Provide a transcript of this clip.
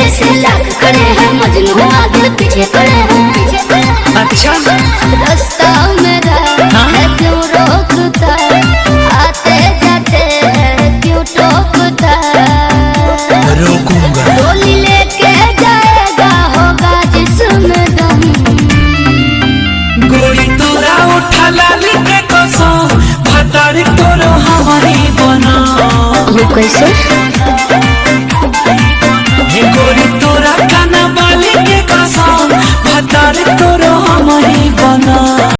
जैसे लाख खड़े हैं, मजनू आगे पीछे पड़े हैं। अच्छा रास्ता मेरा है क्यों रोकता, आते जाते हैं क्यों टोकता। रोकूंगा डोली लेके जाएगा होगा जिसमें दम। गोरी तोरा उठा लाली के कसम, भतारी तोरो हमारी बना। वो कैसे? गोरी तोरा काना बाली के कसम, भतारी